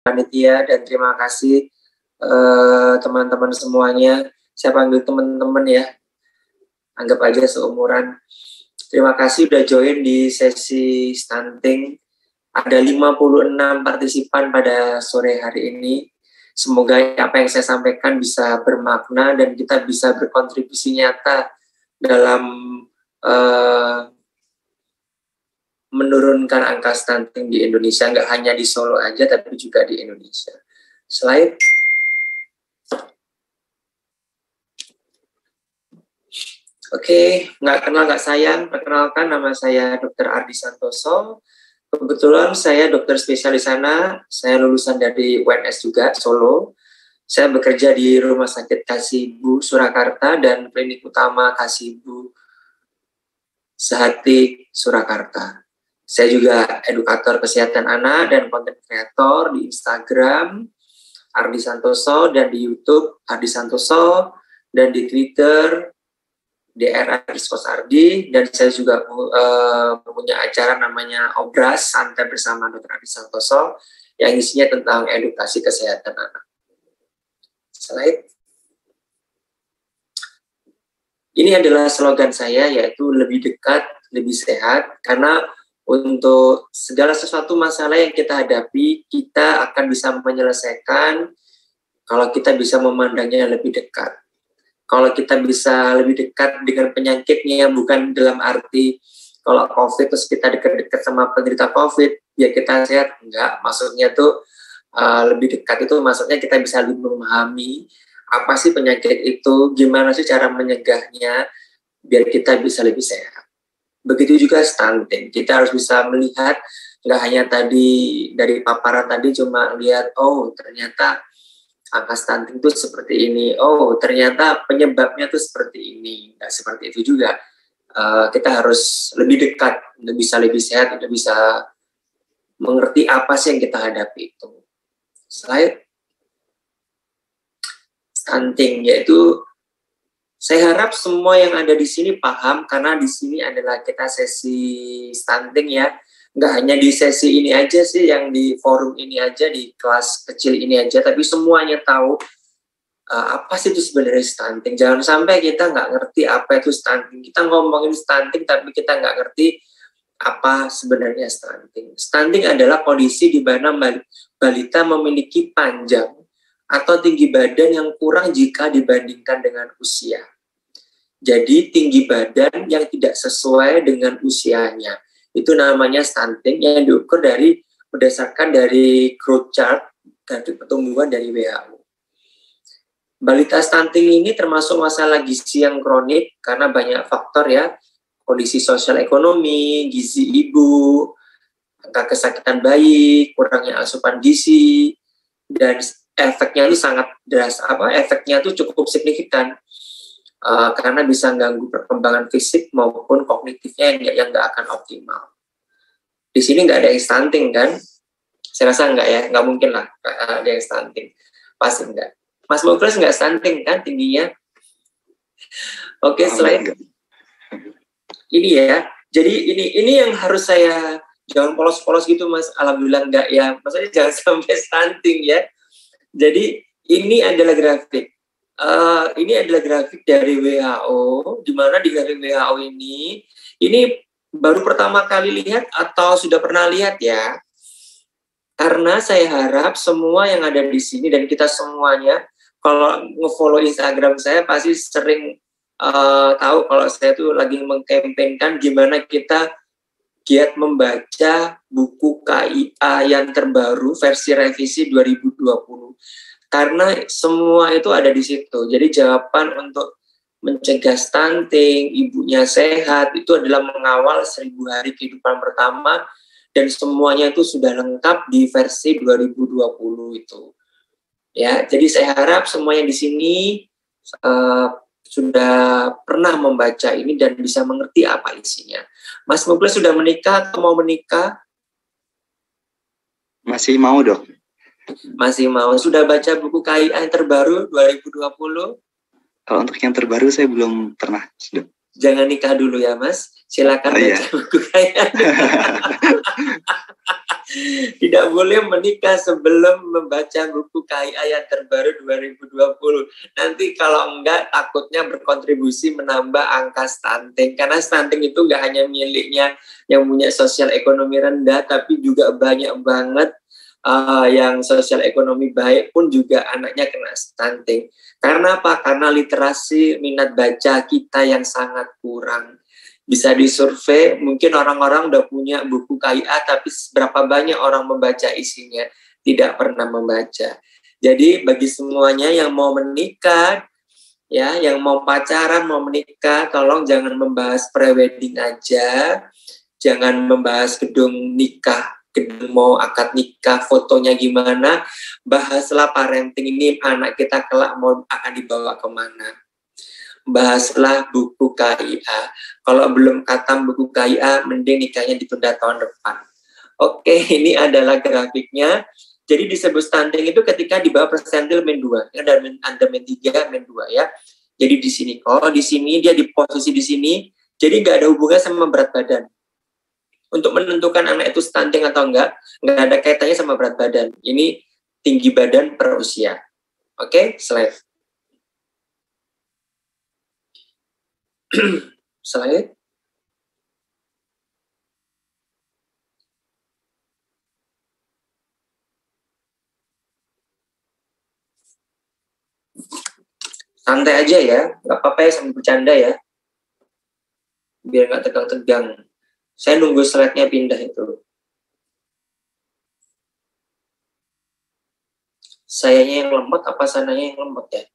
panitia dan terima kasih teman-teman semuanya. Saya panggil teman-teman ya, anggap aja seumuran. Terima kasih udah join di sesi stunting. Ada 56 partisipan pada sore hari ini. Semoga apa yang saya sampaikan bisa bermakna dan kita bisa berkontribusi nyata dalam menurunkan angka stunting di Indonesia, nggak hanya di Solo aja, tapi juga di Indonesia. Slide. Oke, nggak kenal nggak sayang, perkenalkan nama saya Dr. Ardi Santoso. Kebetulan saya dokter spesialis anak, saya lulusan dari UNS juga, Solo. Saya bekerja di Rumah Sakit Kasih Ibu Surakarta dan Klinik Utama Kasih Ibu Sehati Surakarta. Saya juga edukator kesehatan anak dan konten kreator di Instagram Ardi Santoso dan di YouTube Ardi Santoso dan di Twitter DR Ardi, dan saya juga punya acara namanya Obras Santai bersama Dr. Ardi Santoso yang isinya tentang edukasi kesehatan anak. Slide. Ini adalah slogan saya, yaitu lebih dekat, lebih sehat, karena untuk segala sesuatu masalah yang kita hadapi, kita akan bisa menyelesaikan kalau kita bisa memandangnya lebih dekat. Kalau kita bisa lebih dekat dengan penyakitnya, bukan dalam arti kalau COVID terus kita dekat-dekat sama penderita COVID, ya kita sehat. Enggak, maksudnya tuh lebih dekat itu maksudnya kita bisa lebih memahami apa sih penyakit itu, gimana sih cara menyegahnya, biar kita bisa lebih sehat. Begitu juga stunting, kita harus bisa melihat, nggak hanya tadi dari paparan tadi cuma lihat, oh ternyata angka stunting itu seperti ini, oh ternyata penyebabnya itu seperti ini, nggak seperti itu juga. Kita harus lebih dekat untuk bisa lebih sehat, untuk bisa mengerti apa sih yang kita hadapi itu. Slide. Stunting, yaitu saya harap semua yang ada di sini paham, karena di sini adalah kita sesi stunting ya. Nggak hanya di sesi ini aja sih, yang di forum ini aja, di kelas kecil ini aja, tapi semuanya tahu apa sih itu sebenarnya stunting. Jangan sampai kita nggak ngerti apa itu stunting. Kita ngomongin stunting, tapi kita nggak ngerti apa sebenarnya stunting. Stunting adalah kondisi di mana balita memiliki panjang atau tinggi badan yang kurang jika dibandingkan dengan usia. Jadi tinggi badan yang tidak sesuai dengan usianya. Itu namanya stunting yang diukur berdasarkan dari growth chart dari pertumbuhan dari WHO. Balita stunting ini termasuk masalah gizi yang kronik karena banyak faktor ya, kondisi sosial ekonomi, gizi ibu, angka kesakitan bayi, kurangnya asupan gizi, dan efeknya itu sangat efeknya itu cukup signifikan karena bisa mengganggu perkembangan fisik maupun kognitifnya yang nggak akan optimal. Di sini nggak ada yang stunting kan? Saya rasa nggak ya, nggak mungkin lah ada yang stunting. Pasti nggak. Mas Muklis nggak stunting kan tingginya? Oke, slide. Ini ya. Jadi ini yang harus saya, jangan polos-polos gitu Mas. Alhamdulillah nggak ya. Maksudnya jangan sampai stunting ya. Jadi ini adalah grafik. Ini adalah grafik dari WHO, di mana di grafik WHO ini baru pertama kali lihat atau sudah pernah lihat ya? Karena saya harap semua yang ada di sini dan kita semuanya, kalau nge-follow Instagram saya pasti sering tahu kalau saya tuh lagi mengkampanyekan gimana kita giat membaca buku KIA yang terbaru versi revisi 2020. Karena semua itu ada di situ. Jadi jawaban untuk mencegah stunting, ibunya sehat, itu adalah mengawal 1000 hari kehidupan pertama, dan semuanya itu sudah lengkap di versi 2020 itu. Ya, jadi saya harap semua yang di sini sudah pernah membaca ini dan bisa mengerti apa isinya. Mas Muklis sudah menikah atau mau menikah? Masih mau, Dok. Masih mau. Sudah baca buku KIA yang terbaru 2020? Kalau untuk yang terbaru saya belum pernah, Dok. Jangan nikah dulu ya Mas, silakan baca buku KIA. Tidak boleh menikah sebelum membaca buku KIA yang terbaru 2020. Nanti kalau enggak, takutnya berkontribusi menambah angka stunting. Karena stunting itu enggak hanya miliknya yang punya sosial ekonomi rendah, tapi juga banyak banget yang sosial ekonomi baik pun juga anaknya kena stunting. Karena apa? Karena literasi minat baca kita yang sangat kurang. Bisa disurvei, mungkin orang-orang udah punya buku KIA, tapi berapa banyak orang membaca isinya? Tidak pernah membaca. Jadi bagi semuanya yang mau menikah, ya, yang mau pacaran, mau menikah, tolong jangan membahas prewedding aja, jangan membahas gedung nikah, gedung mau akad nikah, fotonya gimana, bahaslah parenting ini, anak kita kelak mau akan dibawa kemana. Bahaslah buku KIA. Kalau belum khatam buku KIA, mending nikahnya ditunda tahun depan. Oke, ini adalah grafiknya. Jadi disebut stunting itu ketika di bawah persentil min 2. Ada min 3, min 2 ya. Jadi di sini. Kalau di sini dia di posisi di sini, jadi nggak ada hubungan sama berat badan. Untuk menentukan anak itu stunting atau enggak ada kaitannya sama berat badan. Ini tinggi badan per usia. Oke, slide. Slide. Santai aja ya, nggak apa-apa ya sambil bercanda ya, biar nggak tegang-tegang. Saya nunggu slide-nya pindah itu. Sayanya yang lemot apa sananya yang lemot ya?